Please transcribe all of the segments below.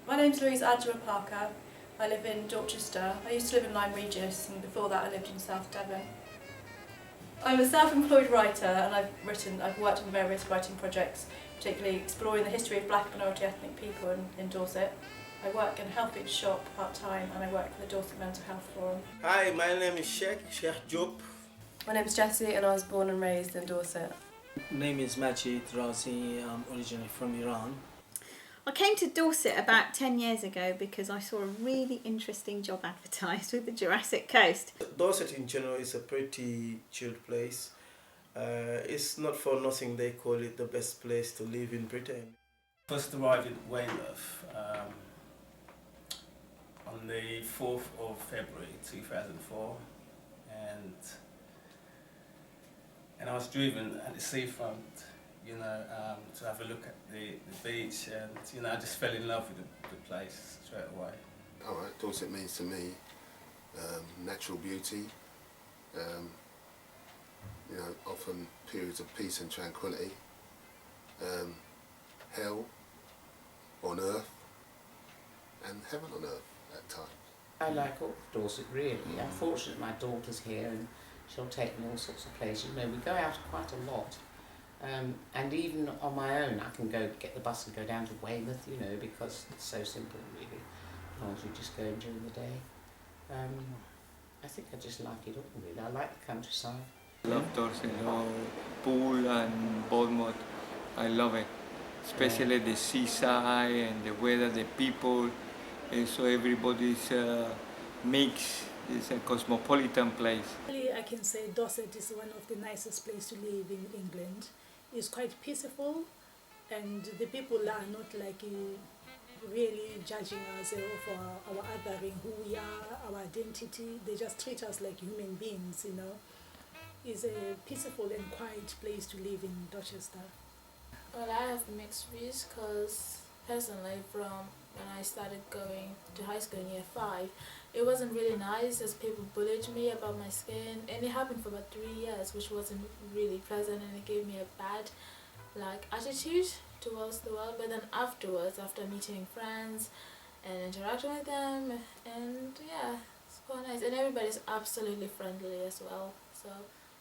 My name's Louise Angela Parker. I live in Dorchester. I used to live in Lyme Regis, and before that I lived in South Devon. I'm a self-employed writer, and I've worked on various writing projects, particularly exploring the history of black minority ethnic people in Dorset. I work in a health food shop part-time, and I work for the Dorset Mental Health Forum. Hi, my name is Sheikh Job. My name's Jessie, and I was born and raised in Dorset. My name is Majid Razi. I'm originally from Iran. I came to Dorset about 10 years ago because I saw a really interesting job advertised with the Jurassic Coast. Dorset in general is a pretty chilled place. It's not for nothing they call it the best place to live in Britain. First arrived at Weymouth on the 4th of February 2004, and I was driven at the seafront, to have a look at the beach, and I just fell in love with the place straight away. Alright, Dorset means to me natural beauty, often periods of peace and tranquility, hell on earth and heaven on earth at times. I like all of Dorset really. I'm fortunate my daughter's here and she'll take me all sorts of places. We go out quite a lot. And even on my own, I can go get the bus and go down to Weymouth, because it's so simple, really, as long as you just go during the day. I think I just like it all, really. I like the countryside. I love Dorset, pool and Bournemouth. I love it, especially the seaside and the weather, the people. And so everybody's mixed. It's a cosmopolitan place. I can say Dorset is one of the nicest places to live in England. It's quite peaceful, and the people are not really judging us for our othering, who we are, our identity. They just treat us like human beings, It's a peaceful and quiet place to live in Dorchester. Well, I have mixed views because personally, from when I started going to high school in year 5, it wasn't really nice as people bullied me about my skin, and it happened for about 3 years, which wasn't really pleasant, and it gave me a bad attitude towards the world. But then afterwards, after meeting friends and interacting with them, and yeah, it's quite nice, and everybody's absolutely friendly as well, so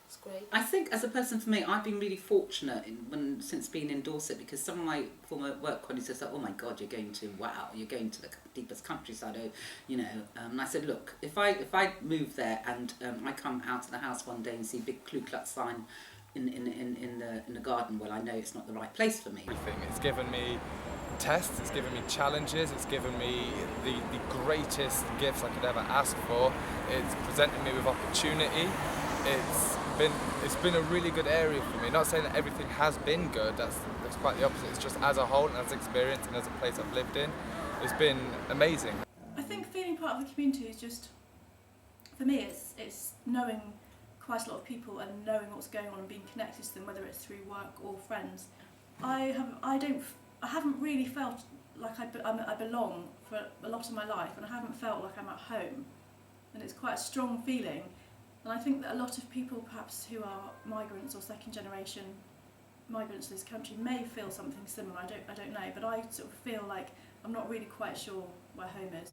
it's great. I think as a person, for me, I've been really fortunate since being in Dorset, because some of my former work colleagues have said, oh my God, you're going to the deepest countryside, and I said, look, if I move there and I come out of the house one day and see a big Ku Klux sign in the garden, well, I know it's not the right place for me. It's given me tests, it's given me challenges, it's given me the greatest gifts I could ever ask for. It's presented me with opportunity. It's been a really good area for me. Not saying that everything has been good, that's quite the opposite. It's just as a whole and as experience and as a place I've lived in, it's been amazing. I think feeling part of the community is just, for me, it's knowing quite a lot of people and knowing what's going on and being connected to them, whether it's through work or friends. I haven't really felt like I belong for a lot of my life, and I haven't felt like I'm at home, and it's quite a strong feeling. And I think that a lot of people, perhaps who are migrants or second generation migrants to this country, may feel something similar. I don't know, but I sort of feel like I'm not really quite sure where home is.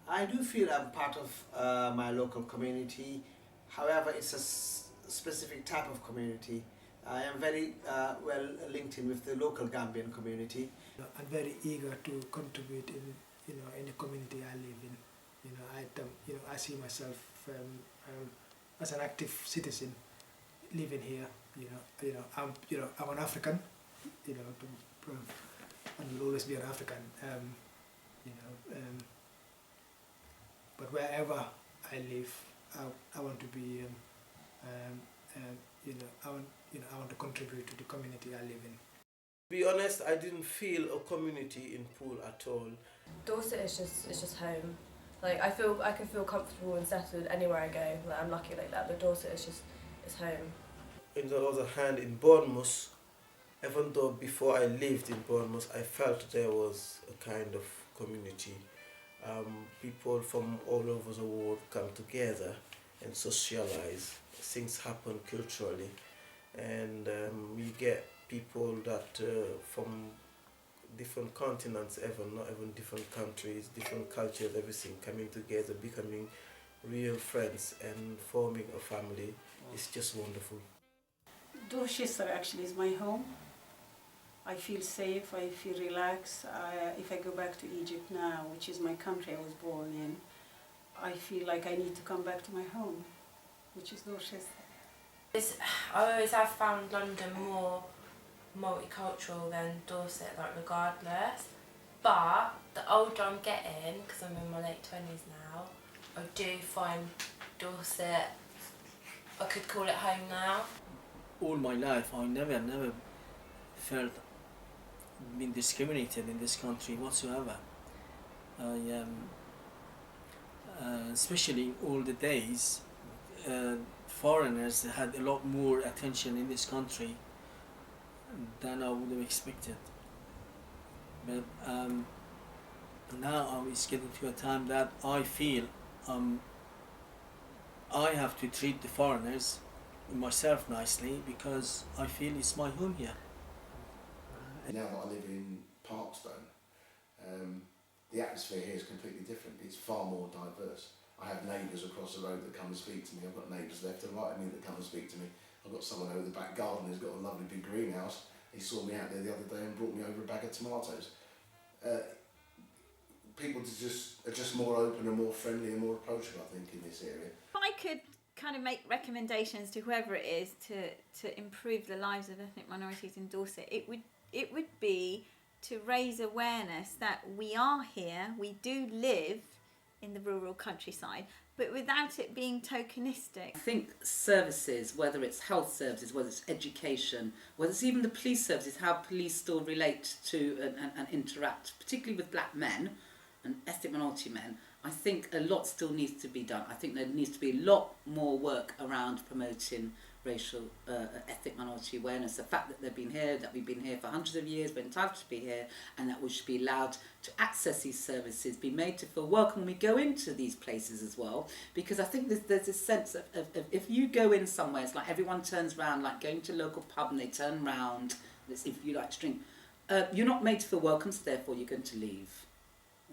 I do feel I'm part of my local community. However, it's a specific type of community. I am very well linked in with the local Gambian community. I'm very eager to contribute in the community I live in. I see myself as an active citizen living here. I'm an African. And will always be an African. But wherever I live, I want to be. I want to contribute to the community I live in. To be honest, I didn't feel a community in Poole at all. Dorset is just home. I can feel comfortable and settled anywhere I go. I'm lucky like that. But Dorset is home. On the other hand, in Bournemouth, even though before I lived in Bournemouth, I felt there was a kind of community. People from all over the world come together and socialize. Things happen culturally, and you get people that from different continents even, not even different countries, different cultures, everything coming together, becoming real friends and forming a family. It's just wonderful. Dorchester actually is my home. I feel safe, I feel relaxed. If I go back to Egypt now, which is my country I was born in, I feel like I need to come back to my home, which is Dorchester. I always have found London more multicultural than Dorset, like regardless. But the older I'm getting, because I'm in my late 20s now, I do find Dorset, I could call it home now. All my life I never felt being discriminated in this country whatsoever. Especially all the days, foreigners had a lot more attention in this country than I would have expected. But now it's getting to a time that I feel I have to treat the foreigners myself nicely because I feel it's my home here. Now that I live in Parkstone, the atmosphere here is completely different. It's far more diverse. I have neighbours across the road that come and speak to me. I've got neighbours left and right of me that come and speak to me. I've got someone over the back garden who's got a lovely big greenhouse. He saw me out there the other day and brought me over a bag of tomatoes. People are just more open and more friendly and more approachable, I think, in this area. If I could kind of make recommendations to whoever it is to improve the lives of ethnic minorities in Dorset, it would be to raise awareness that we are here, we do live in the rural countryside, but without it being tokenistic. I think services, whether it's health services, whether it's education, whether it's even the police services, how police still relate to and interact, particularly with black men and ethnic minority men, I think a lot still needs to be done. I think there needs to be a lot more work around promoting racial, ethnic minority awareness. The fact that they've been here, that we've been here for hundreds of years, we're entitled to be here, and that we should be allowed to access these services, be made to feel welcome when we go into these places as well. Because I think there's this sense of if you go in somewhere, it's like everyone turns around, like going to a local pub and they turn round, if you like to drink, you're not made to feel welcome, so therefore you're going to leave.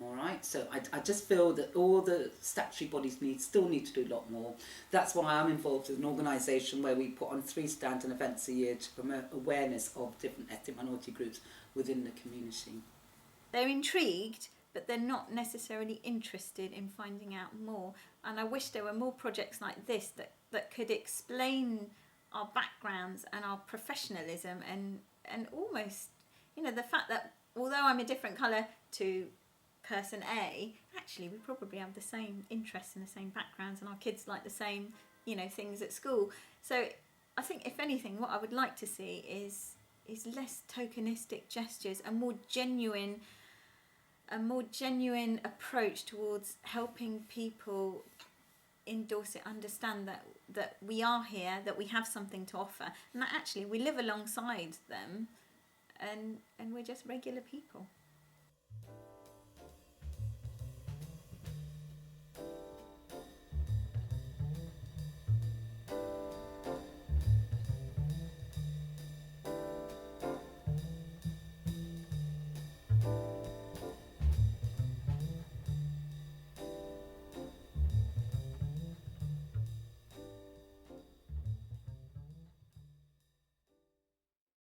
All right, so I just feel that all the statutory bodies still need to do a lot more. That's why I'm involved in an organisation where we put on 3 stand and events a year to promote awareness of different ethnic minority groups within the community. They're intrigued, but they're not necessarily interested in finding out more. And I wish there were more projects like this that could explain our backgrounds and our professionalism and almost, the fact that although I'm a different colour to person A, actually we probably have the same interests and the same backgrounds, and our kids like the same things at school. So I think if anything what I would like to see is less tokenistic gestures, a more genuine approach towards helping people in Dorset understand that we are here, that we have something to offer, and that actually we live alongside them and we're just regular people.